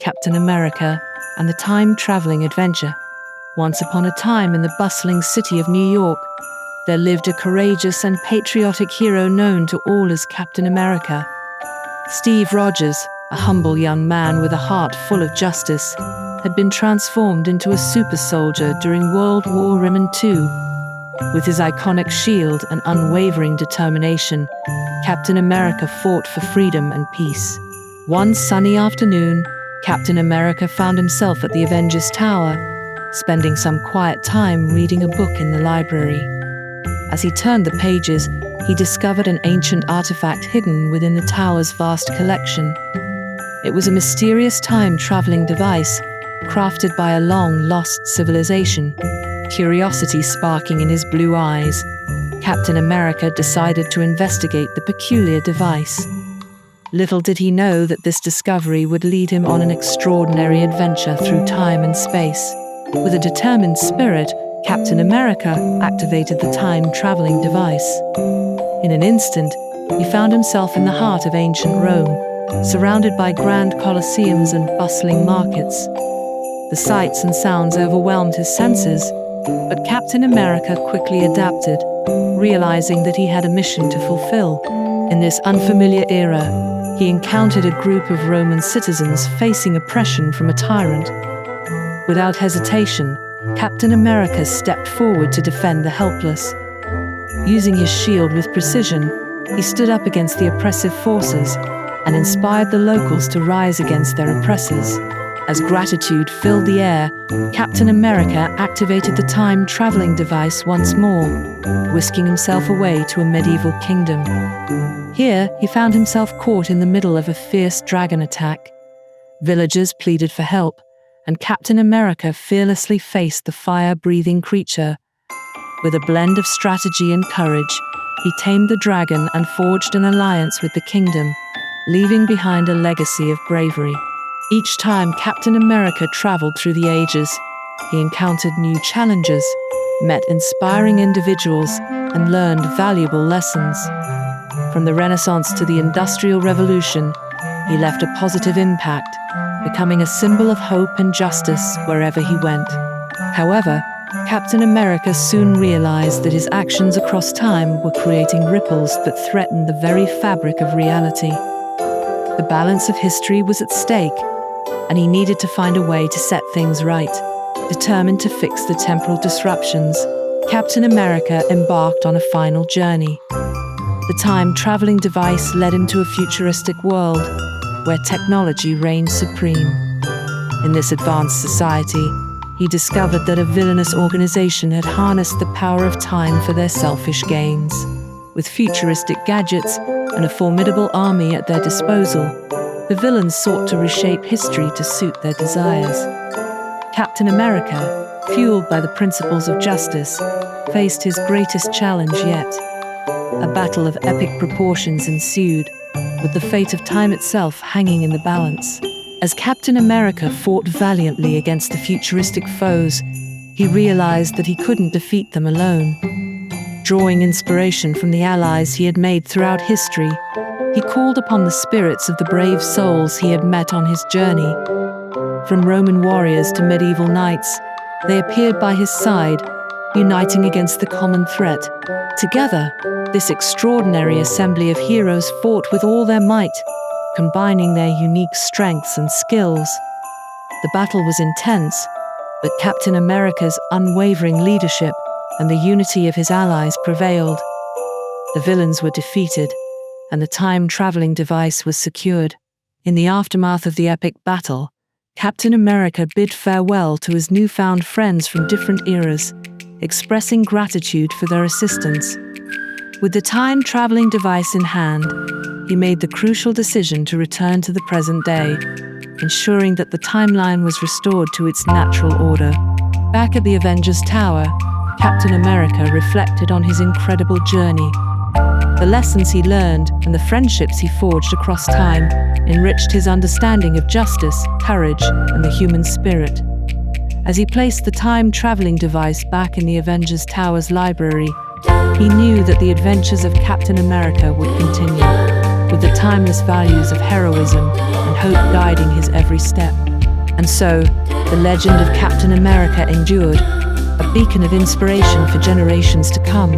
Captain America and the Time-Traveling Adventure. Once upon a time in the bustling city of New York, there lived a courageous and patriotic hero known to all as Captain America. Steve Rogers, a humble young man with a heart full of justice, had been transformed into a super soldier during World War II. With his iconic shield and unwavering determination, Captain America fought for freedom and peace. One sunny afternoon, Captain America found himself at the Avengers Tower, spending some quiet time reading a book in the library. As he turned the pages, he discovered an ancient artifact hidden within the tower's vast collection. It was a mysterious time-traveling device crafted by a long-lost civilization. Curiosity sparking in his blue eyes, Captain America decided to investigate the peculiar device. Little did he know that this discovery would lead him on an extraordinary adventure through time and space. With a determined spirit, Captain America activated the time-traveling device. In an instant, he found himself in the heart of ancient Rome, surrounded by grand colosseums and bustling markets. The sights and sounds overwhelmed his senses, but Captain America quickly adapted, realizing that he had a mission to fulfill. In this unfamiliar era, he encountered a group of Roman citizens facing oppression from a tyrant. Without hesitation, Captain America stepped forward to defend the helpless. Using his shield with precision, he stood up against the oppressive forces and inspired the locals to rise against their oppressors. As gratitude filled the air, Captain America activated the time-traveling device once more, whisking himself away to a medieval kingdom. Here, he found himself caught in the middle of a fierce dragon attack. Villagers pleaded for help, and Captain America fearlessly faced the fire-breathing creature. With a blend of strategy and courage, he tamed the dragon and forged an alliance with the kingdom, leaving behind a legacy of bravery. Each time Captain America traveled through the ages, he encountered new challenges, met inspiring individuals, and learned valuable lessons. From the Renaissance to the Industrial Revolution, he left a positive impact, becoming a symbol of hope and justice wherever he went. However, Captain America soon realized that his actions across time were creating ripples that threatened the very fabric of reality. The balance of history was at stake, and he needed to find a way to set things right. Determined to fix the temporal disruptions, Captain America embarked on a final journey. The time-traveling device led him to a futuristic world where technology reigned supreme. In this advanced society, he discovered that a villainous organization had harnessed the power of time for their selfish gains. With futuristic gadgets and a formidable army at their disposal, the villains sought to reshape history to suit their desires. Captain America, fueled by the principles of justice, faced his greatest challenge yet. A battle of epic proportions ensued, with the fate of time itself hanging in the balance. As Captain America fought valiantly against the futuristic foes, he realized that he couldn't defeat them alone. Drawing inspiration from the allies he had made throughout history, he called upon the spirits of the brave souls he had met on his journey. From Roman warriors to medieval knights, they appeared by his side, uniting against the common threat. Together, this extraordinary assembly of heroes fought with all their might, combining their unique strengths and skills. The battle was intense, but Captain America's unwavering leadership and the unity of his allies prevailed. The villains were defeated, and the time-traveling device was secured. In the aftermath of the epic battle, Captain America bid farewell to his newfound friends from different eras, expressing gratitude for their assistance. With the time-traveling device in hand, he made the crucial decision to return to the present day, ensuring that the timeline was restored to its natural order. Back at the Avengers Tower, Captain America reflected on his incredible journey. The lessons he learned and the friendships he forged across time enriched his understanding of justice, courage, and the human spirit. As he placed the time-traveling device back in the Avengers Tower's library, he knew that the adventures of Captain America would continue, with the timeless values of heroism and hope guiding his every step. And so, the legend of Captain America endured, a beacon of inspiration for generations to come.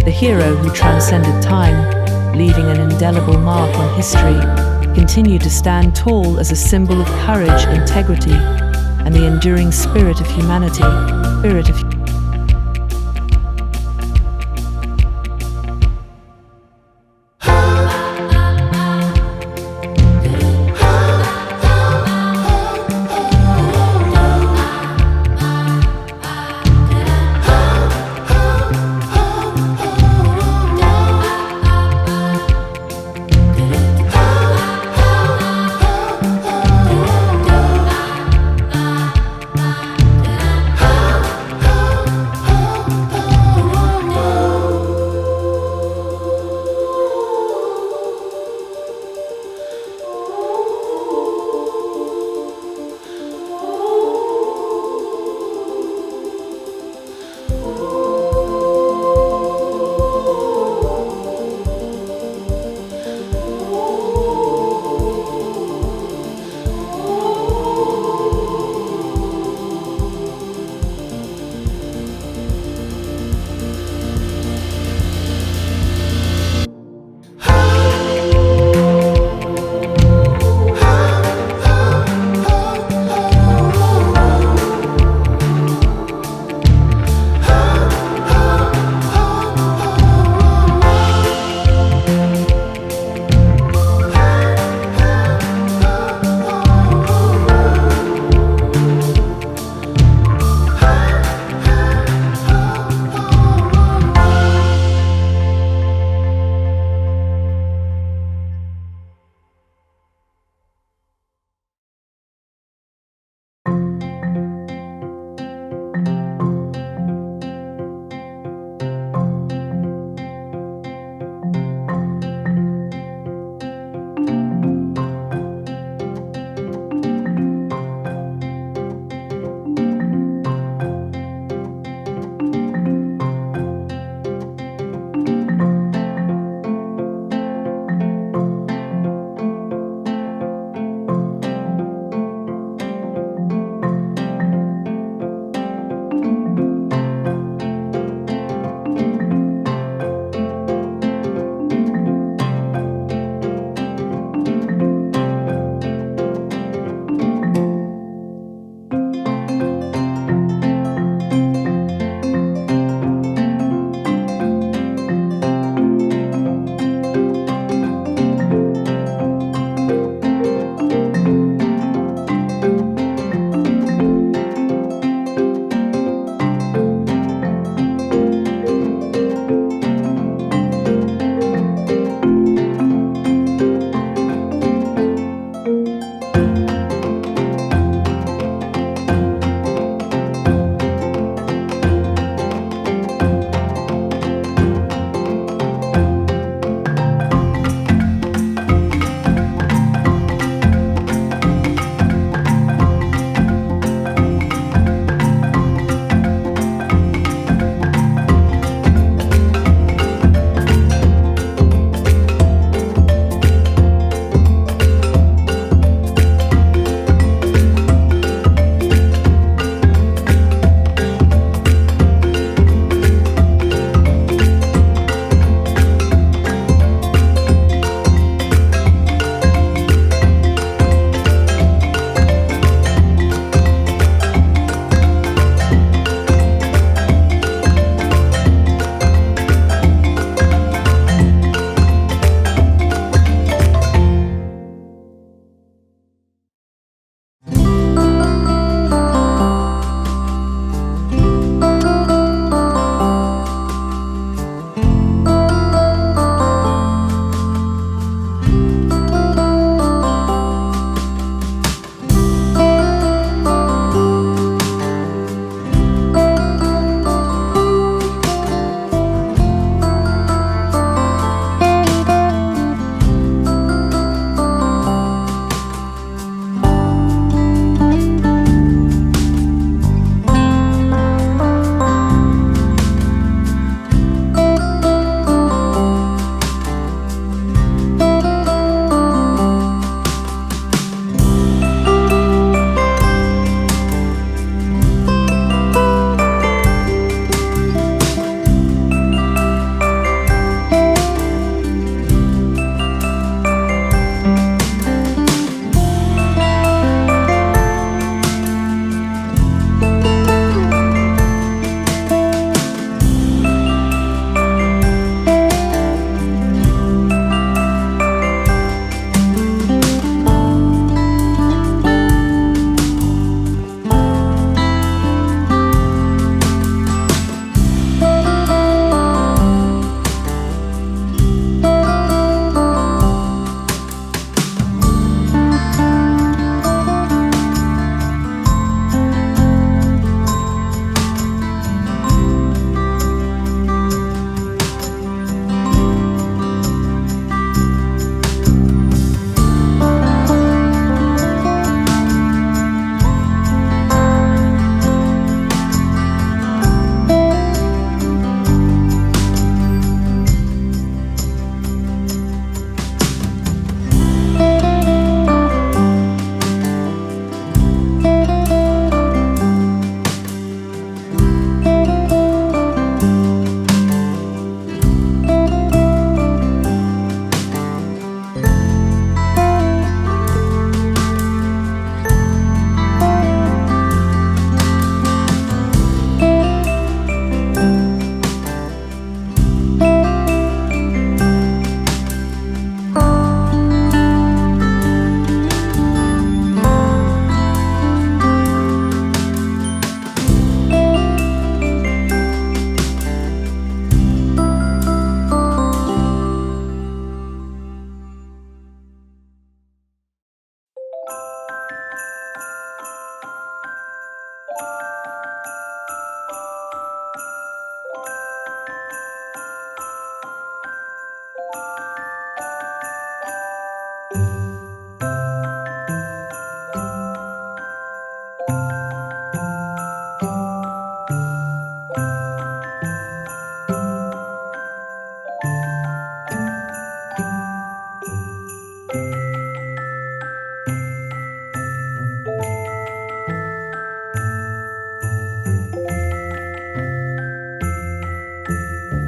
The hero who transcended time, leaving an indelible mark on history, continued to stand tall as a symbol of courage, integrity, and the enduring spirit of humanity.